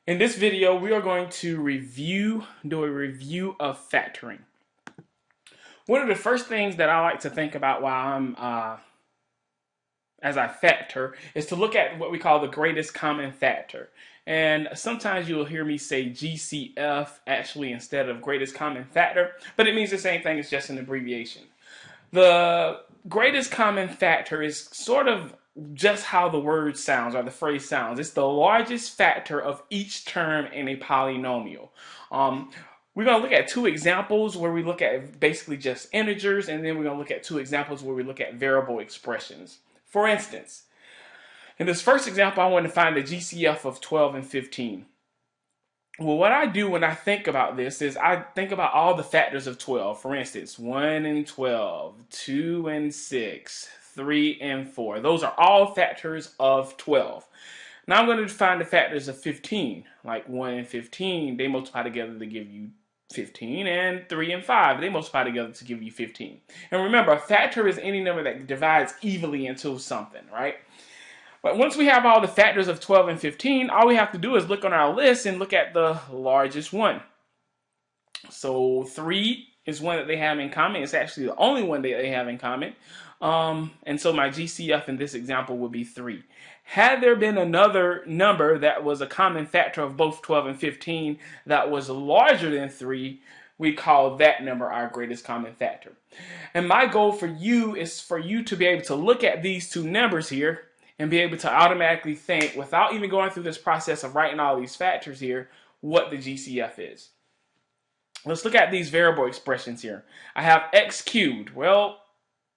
In this video, we are going to do a review of factoring. One of the first things that I like to think about while as I factor is to look at what we call the greatest common factor. And sometimes you'll hear me say GCF actually instead of greatest common factor, but it means the same thing, it's just an abbreviation. The greatest common factor is sort of just how the word sounds or the phrase sounds. It's the largest factor of each term in a polynomial. We're going to look at two examples where we look at basically just integers, and then we're going to look at two examples where we look at variable expressions. For instance, in this first example, I want to find the GCF of 12 and 15. Well, what I do when I think about this is I think about all the factors of 12. For instance, 1 and 12, 2 and 6, 3 and 4. Those are all factors of 12. Now I'm going to find the factors of 15. Like 1 and 15, they multiply together to give you 15, and 3 and 5, they multiply together to give you 15. And remember, a factor is any number that divides evenly into something, right? But once we have all the factors of 12 and 15, all we have to do is look on our list and look at the largest one. So 3 is one that they have in common. It's actually the only one that they have in common. And so my GCF in this example would be 3. Had there been another number that was a common factor of both 12 and 15 that was larger than 3, we call that number our greatest common factor. And my goal for you is for you to be able to look at these two numbers here and be able to automatically think, without even going through this process of writing all these factors here, what the GCF is. Let's look at these variable expressions here. I have x cubed. Well,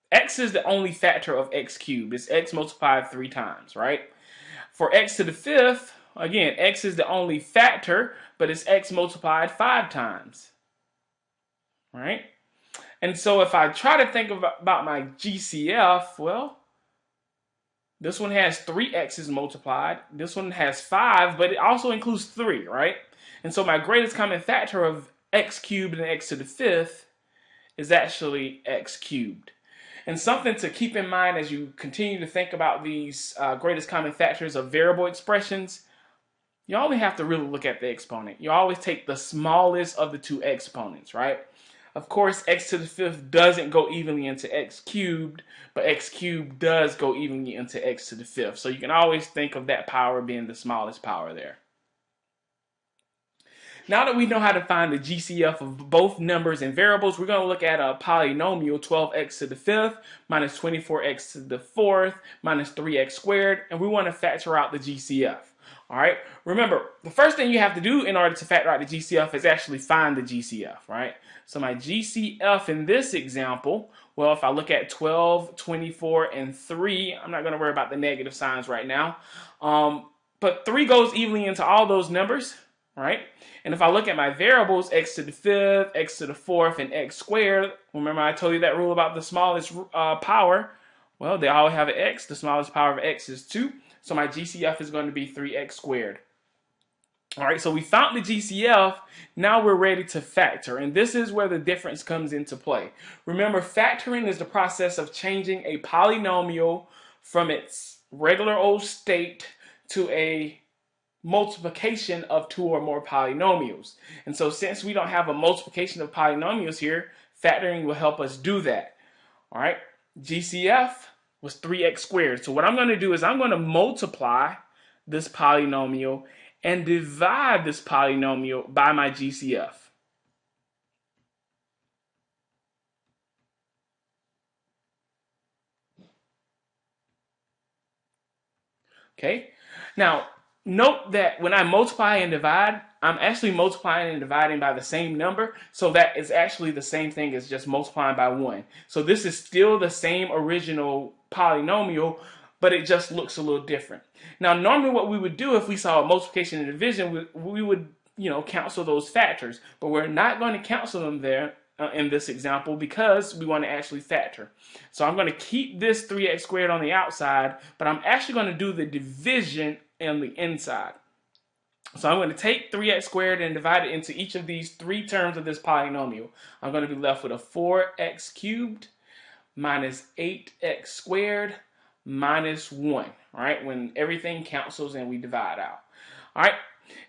x is the only factor of x cubed. It's x multiplied 3 times, right? For x to the 5th, again, x is the only factor, but it's x multiplied 5 times, right? And so if I try to think about my GCF, well, this one has 3 x's multiplied. This one has 5, but it also includes 3, right? And so my greatest common factor of x cubed and x to the 5th is actually x cubed. And something to keep in mind as you continue to think about these greatest common factors of variable expressions, you only have to really look at the exponent. You always take the smallest of the two exponents, right? Of course, x to the 5th doesn't go evenly into x cubed, but x cubed does go evenly into x to the 5th. So you can always think of that power being the smallest power there. Now that we know how to find the GCF of both numbers and variables, we're going to look at a polynomial, 12x to the 5th minus 24x to the 4th minus 3x squared, and we want to factor out the GCF. All right. Remember, the first thing you have to do in order to factor out the GCF is actually find the GCF, right? So my GCF in this example, well, if I look at 12, 24, and 3, I'm not going to worry about the negative signs right now. But 3 goes evenly into all those numbers, right? And if I look at my variables, x to the 5th, x to the 4th, and x squared, remember I told you that rule about the smallest power? Well, they all have an x. The smallest power of x is 2. So my GCF is going to be 3x squared. All right, so we found the GCF. Now we're ready to factor. And this is where the difference comes into play. Remember, factoring is the process of changing a polynomial from its regular old state to a multiplication of 2 or more polynomials. And so since we don't have a multiplication of polynomials here, factoring will help us do that. All right, GCF was 3x squared. So what I'm going to do is I'm going to multiply this polynomial and divide this polynomial by my GCF. Okay, now note that when I multiply and divide, I'm actually multiplying and dividing by the same number, so that is actually the same thing as just multiplying by 1. So this is still the same original polynomial, but it just looks a little different. Now, normally what we would do if we saw a multiplication and division, we would, cancel those factors, but we're not going to cancel them there in this example because we want to actually factor. So I'm going to keep this 3x squared on the outside, but I'm actually going to do the division on the inside. So I'm going to take 3x squared and divide it into each of these 3 terms of this polynomial. I'm going to be left with a 4x cubed minus 8x squared minus 1, all right, when everything cancels and we divide out. All right,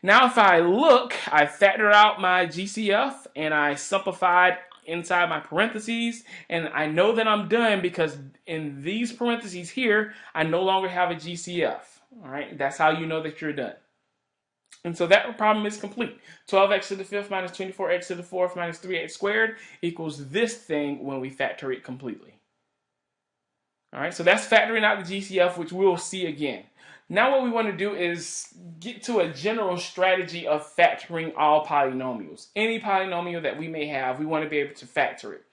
Now if I look, I factored out my GCF and I simplified inside my parentheses, and I know that I'm done because in these parentheses here, I no longer have a GCF. All right, that's how you know that you're done. And so that problem is complete. 12x to the fifth minus 24x to the fourth minus 3x squared equals this thing when we factor it completely. All right, so that's factoring out the GCF, which we'll see again. Now what we want to do is get to a general strategy of factoring all polynomials. Any polynomial that we may have, we want to be able to factor it.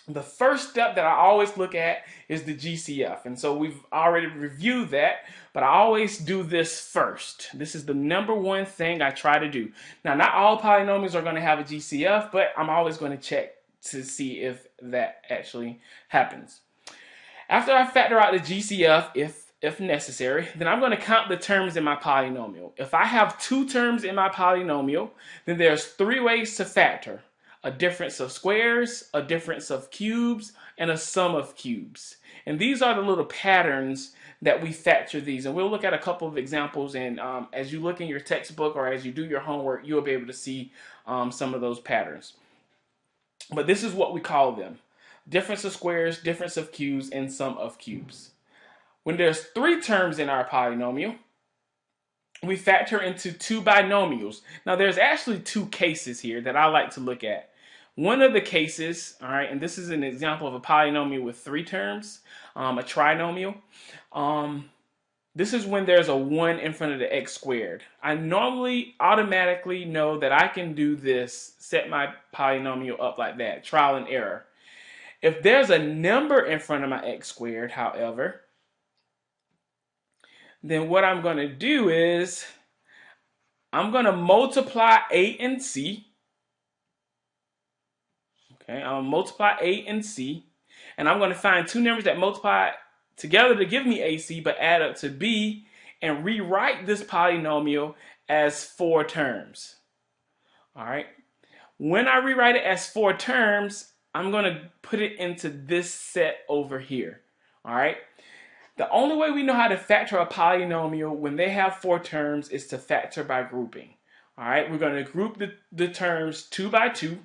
The first step that I always look at is the GCF. And so we've already reviewed that, but I always do this first. This is the number one thing I try to do. Now, not all polynomials are going to have a GCF, but I'm always going to check to see if that actually happens. After I factor out the GCF, if necessary, then I'm going to count the terms in my polynomial. If I have two terms in my polynomial, then there's three ways to factor: a difference of squares, a difference of cubes, and a sum of cubes. And these are the little patterns that we factor these. And we'll look at a couple of examples, and as you look in your textbook or as you do your homework, you'll be able to see some of those patterns. But this is what we call them: difference of squares, difference of cubes, and sum of cubes. When there's three terms in our polynomial, we factor into two binomials. Now there's actually two cases here that I like to look at. One of the cases, all right, and this is an example of a polynomial with three terms, a trinomial. This is when there's a 1 in front of the x squared. I normally automatically know that I can do this, set my polynomial up like that, trial and error. If there's a number in front of my x squared, however, then what I'm going to do is I'm going to multiply a and c. Okay, I'll multiply a and c, and I'm going to find two numbers that multiply together to give me ac but add up to b, and rewrite this polynomial as four terms. All right. When I rewrite it as four terms, I'm going to put it into this set over here. All right. The only way we know how to factor a polynomial when they have four terms is to factor by grouping. All right, we're going to group the terms 2 by 2,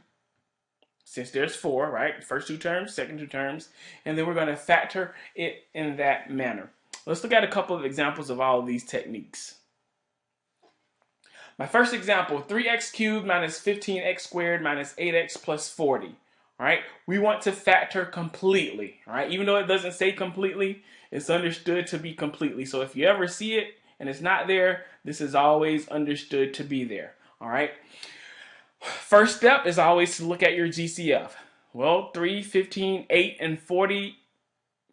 since there's four, right? First two terms, second two terms, and then we're going to factor it in that manner. Let's look at a couple of examples of all of these techniques. My first example, 3x cubed minus 15x squared minus 8x plus 40. All right, we want to factor completely. All right, even though it doesn't say completely, it's understood to be completely. So if you ever see it and it's not there, this is always understood to be there. All right. First step is always to look at your GCF. Well, 3, 15, 8, and 40,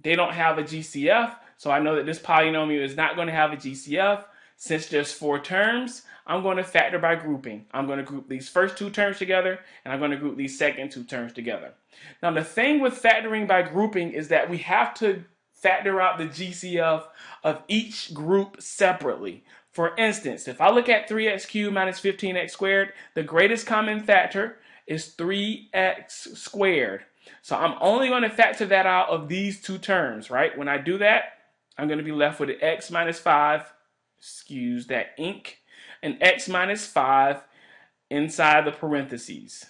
they don't have a GCF. So I know that this polynomial is not going to have a GCF. Since there's four terms, I'm going to factor by grouping. I'm going to group these first two terms together, and I'm going to group these second two terms together. Now, the thing with factoring by grouping is that we have to factor out the GCF of each group separately. For instance, if I look at 3x cubed minus 15x squared, the greatest common factor is 3x squared. So I'm only going to factor that out of these two terms, right? When I do that, I'm going to be left with an x minus 5, excuse that ink, an x minus 5 inside the parentheses.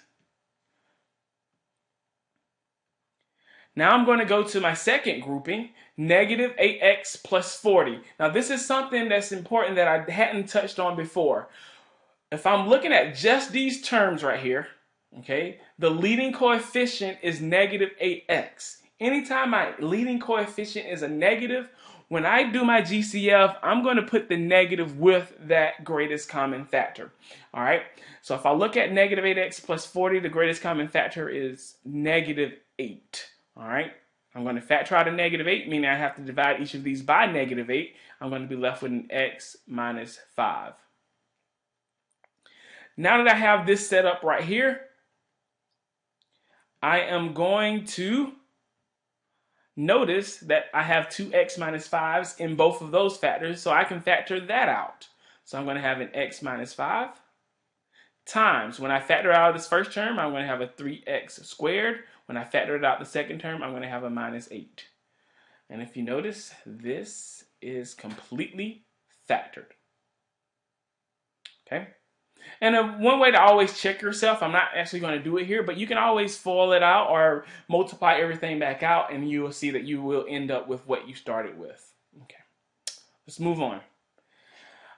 Now I'm going to go to my second grouping, negative 8x plus 40. Now this is something that's important that I hadn't touched on before. If I'm looking at just these terms right here, okay, the leading coefficient is negative 8x. Anytime my leading coefficient is a negative, when I do my GCF, I'm going to put the negative with that greatest common factor. All right, so if I look at negative 8x plus 40, the greatest common factor is negative 8. All right, I'm going to factor out a negative 8, meaning I have to divide each of these by negative 8. I'm going to be left with an x minus 5. Now that I have this set up right here, I am going to notice that I have two x minus 5s in both of those factors, so I can factor that out. So I'm going to have an x minus 5 times, when I factor out this first term, I'm going to have a 3x squared. When I factor it out the second term, I'm going to have a minus 8. And if you notice, this is completely factored. Okay. And one way to always check yourself, I'm not actually going to do it here, but you can always FOIL it out or multiply everything back out, and you will see that you will end up with what you started with. Okay, let's move on.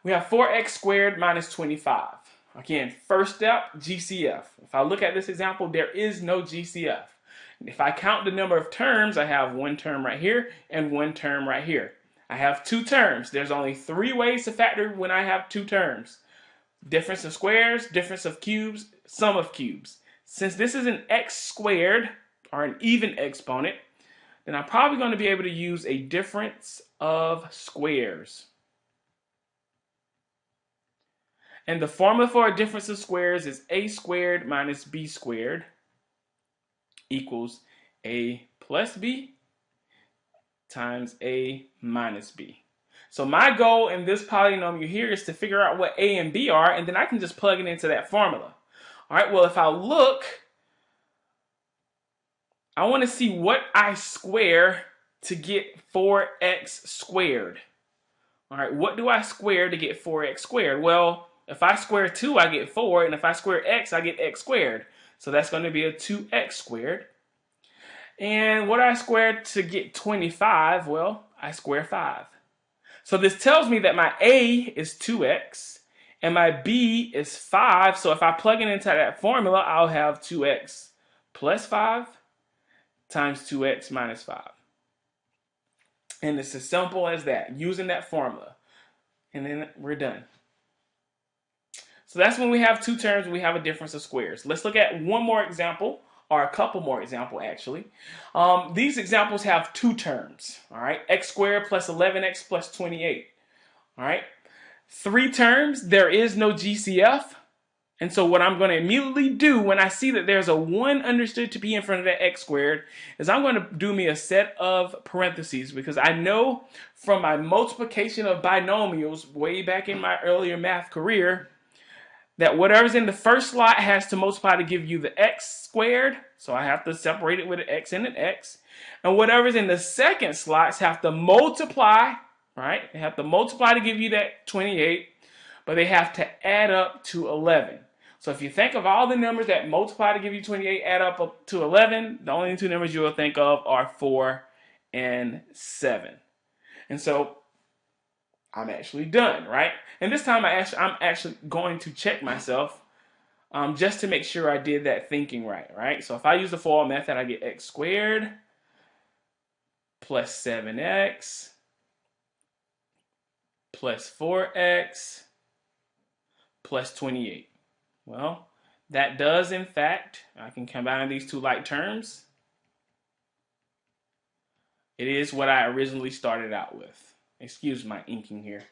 We have 4x squared minus 25. Again, first step, GCF. If I look at this example, there is no GCF. If I count the number of terms, I have one term right here and one term right here. I have two terms. There's only 3 ways to factor when I have 2 terms. Difference of squares, difference of cubes, sum of cubes. Since this is an x squared, or an even exponent, then I'm probably going to be able to use a difference of squares. And the formula for a difference of squares is a squared minus b squared equals a plus b times a minus b. So my goal in this polynomial here is to figure out what a and b are, and then I can just plug it into that formula. All right, well, if I look, I want to see what I square to get 4x squared. All right, what do I square to get 4x squared? Well, if I square 2, I get 4, and if I square x, I get x squared. So that's going to be a 2x squared. And what I square to get 25, well, I square 5. So this tells me that my a is 2x and my b is 5. So if I plug it into that formula, I'll have 2x plus 5 times 2x minus 5. And it's as simple as that, using that formula. And then we're done. So that's when we have 2 terms and we have a difference of squares. Let's look at one more example, or a couple more examples actually. These examples have 2 terms, all right? X squared plus 11x plus 28, all right? 3 terms, there is no GCF. And so what I'm going to immediately do when I see that there's a 1 understood to be in front of that x squared is I'm going to do me a set of parentheses, because I know from my multiplication of binomials way back in my earlier math career that whatever's in the first slot has to multiply to give you the x squared. So I have to separate it with an x and an x. And whatever's in the second slots have to multiply, right? They have to multiply to give you that 28, but they have to add up to 11. So if you think of all the numbers that multiply to give you 28, add up to 11, the only 2 numbers you will think of are 4 and 7. And so I'm actually done, right? And this time I'm actually going to check myself just to make sure I did that thinking right? So if I use the FOIL method, I get x squared plus 7x plus 4x plus 28. Well, that does, in fact, I can combine these 2 like terms. It is what I originally started out with. Excuse my inking here.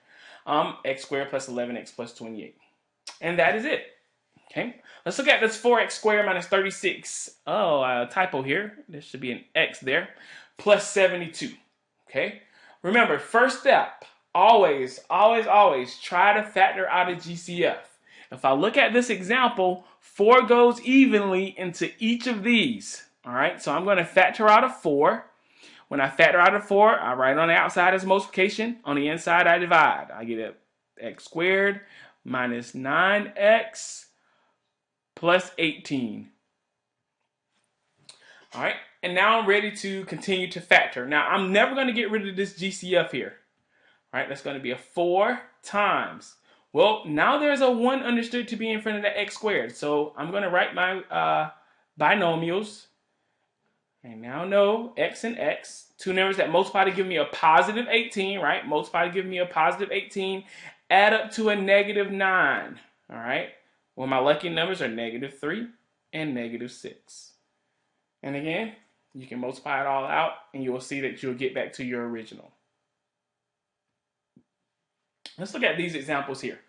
X squared plus 11x plus 28. And that is it. Okay, let's look at this 4x squared minus 36. Oh, typo here. There should be an x there. Plus 72. Okay, remember, first step, always try to factor out a GCF. If I look at this example, 4 goes evenly into each of these. All right, so I'm going to factor out a 4. When I factor out a 4, I write on the outside as multiplication. On the inside, I divide. I get x squared minus 9x plus 18. All right, and now I'm ready to continue to factor. Now, I'm never going to get rid of this GCF here. All right, that's going to be a 4 times. Well, now there's a 1 understood to be in front of the x squared. So I'm going to write my binomials. I now know x and x, 2 numbers that multiply to give me a positive 18, right? Multiply to give me a positive 18, add up to a negative 9, all right? Well, my lucky numbers are negative 3 and negative 6. And again, you can multiply it all out, and you will see that you'll get back to your original. Let's look at these examples here.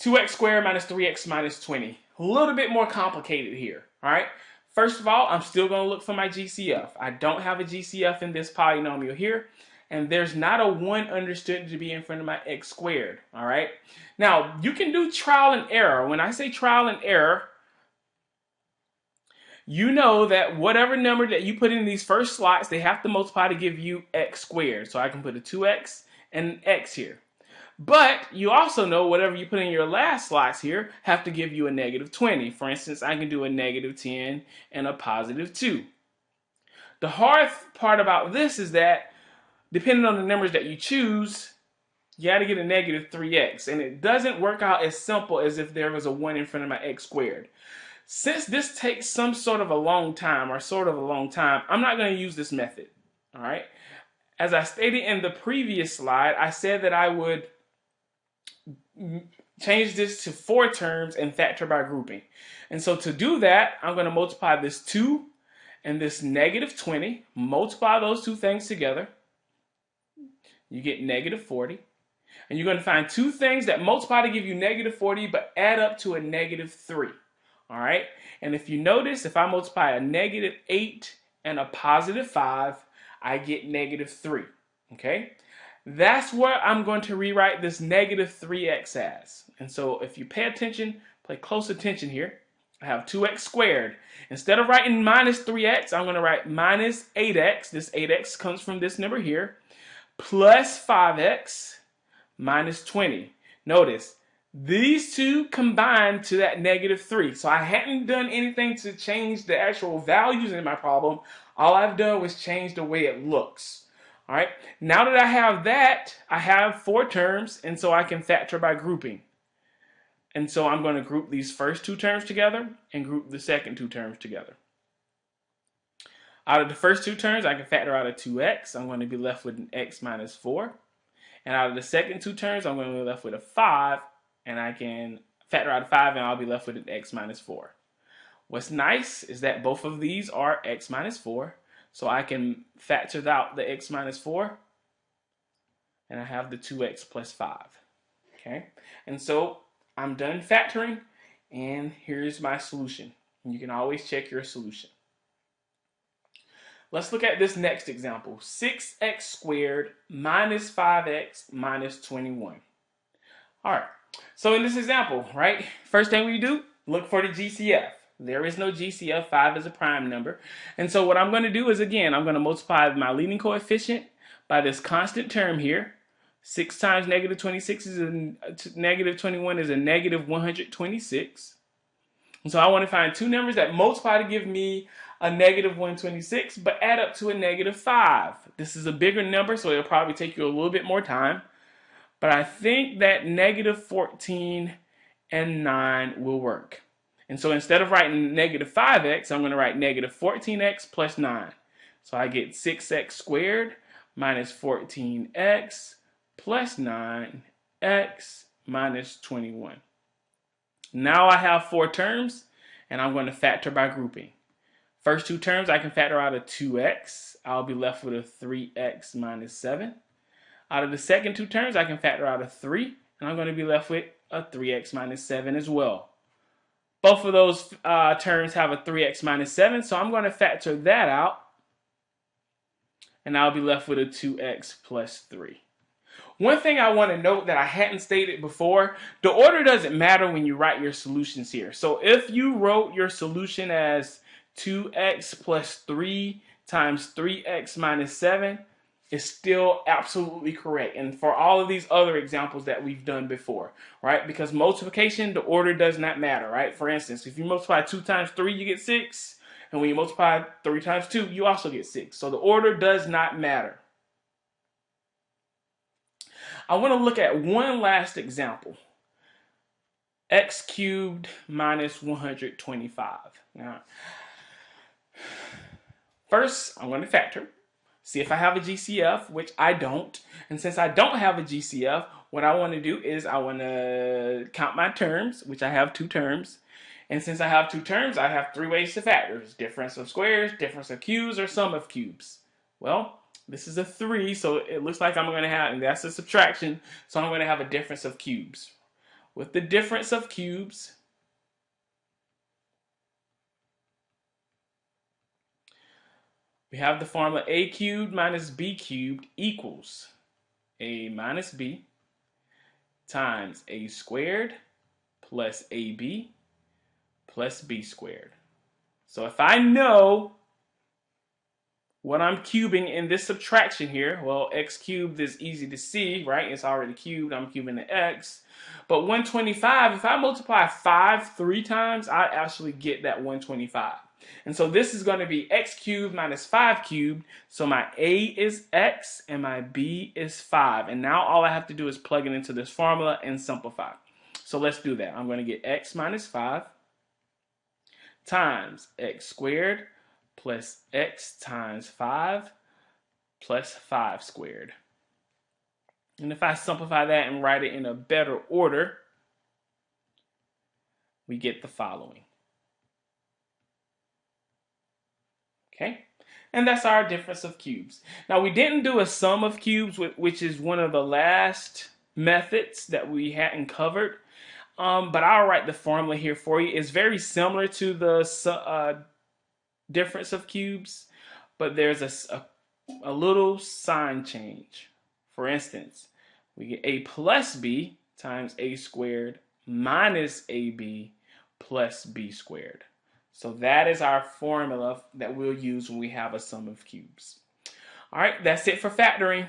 2x squared minus 3x minus 20. A little bit more complicated here, all right? First of all, I'm still going to look for my GCF. I don't have a GCF in this polynomial here, and there's not a 1 understood to be in front of my x squared, all right? Now, you can do trial and error. When I say trial and error, you know that whatever number that you put in these first slots, they have to multiply to give you x squared. So I can put a 2x and an x here. But you also know whatever you put in your last slots here have to give you a negative 20. For instance, I can do a negative 10 and a positive 2. The hard part about this is that depending on the numbers that you choose, you got to get a negative 3x. And it doesn't work out as simple as if there was a 1 in front of my x squared. Since this takes some sort of a long time, I'm not going to use this method. All right. As I stated in the previous slide, I said that I would change this to 4 terms and factor by grouping. And so to do that, I'm going to multiply this 2 and this negative 20. Multiply those two things together. You get negative 40. And you're going to find two things that multiply to give you negative 40 but add up to a negative 3. All right? And if you notice, if I multiply a negative 8 and a positive 5, I get negative 3. Okay? That's what I'm going to rewrite this negative 3x as. And so if you pay attention, pay close attention here, I have 2x squared. Instead of writing minus 3x, I'm going to write minus 8x. This 8x comes from this number here, plus 5x minus 20. Notice, these two combine to that negative 3. So I hadn't done anything to change the actual values in my problem. All I've done was change the way it looks. All right. Now that I have that, I have 4 terms, and so I can factor by grouping. And so I'm going to group these first 2 terms together and group the second 2 terms together. Out of the first 2 terms, I can factor out a 2x. I'm going to be left with an x minus 4. And out of the second 2 terms, I'm going to be left with a 5. And I can factor out a 5, and I'll be left with an x minus 4. What's nice is that both of these are x minus 4. So I can factor out the x minus 4. And I have the 2x plus 5. Okay? And so I'm done factoring. And here's my solution. You can always check your solution. Let's look at this next example. 6x squared minus 5x minus 21. All right. So in this example, right, first thing we do, look for the GCF. There is no GCF. 5 is a prime number. And so what I'm going to do is, again, I'm going to multiply my leading coefficient by this constant term here. 6 times negative 26 is a negative 21 is a negative 126. And so I want to find 2 numbers that multiply to give me a negative 126, but add up to a negative 5. This is a bigger number, so it'll probably take you a little bit more time. But I think that negative 14 and 9 will work. And so instead of writing negative 5x, I'm going to write negative 14x plus 9. So I get 6x squared minus 14x plus 9x minus 21. Now I have 4 terms, and I'm going to factor by grouping. First 2 terms, I can factor out a 2x. I'll be left with a 3x minus 7. Out of the second 2 terms, I can factor out a 3, and I'm going to be left with a 3x minus 7 as well. Both of those terms have a 3x minus 7, so I'm going to factor that out, and I'll be left with a 2x plus 3. One thing I want to note that I hadn't stated before, the order doesn't matter when you write your solutions here. So if you wrote your solution as 2x plus 3 times 3x minus 7, is still absolutely correct. And for all of these other examples that we've done before, right? Because multiplication, the order does not matter, right? For instance, if you multiply 2 times 3, you get 6. And when you multiply 3 times 2, you also get 6. So the order does not matter. I want to look at one last example. X cubed minus 125. Now, first, I'm going to factor. See if I have a GCF, which I don't. And since I don't have a GCF, what I want to do is I want to count my terms, which I have 2 terms. And since I have 2 terms, I have 3 ways to factor. Difference of squares, difference of cubes, or sum of cubes. Well, this is a 3, so it looks like I'm going to have, and that's a subtraction, so I'm going to have a difference of cubes. With the difference of cubes, we have the formula a cubed minus b cubed equals a minus b times a squared plus ab plus b squared. So if I know what I'm cubing in this subtraction here, well, x cubed is easy to see, right? It's already cubed. I'm cubing the x. But 125, if I multiply 5 3 times, I actually get that 125. And so this is going to be x cubed minus 5 cubed. So my a is x and my b is 5. And now all I have to do is plug it into this formula and simplify. So let's do that. I'm going to get x minus 5 times x squared plus x times 5 plus 5 squared. And if I simplify that and write it in a better order, we get the following. Okay? And that's our difference of cubes. Now, we didn't do a sum of cubes, which is one of the last methods that we hadn't covered. But I'll write the formula here for you. It's very similar to the difference of cubes, but there's a little sign change. For instance, we get a plus b times a squared minus ab plus b squared. So that is our formula that we'll use when we have a sum of cubes. All right, that's it for factoring.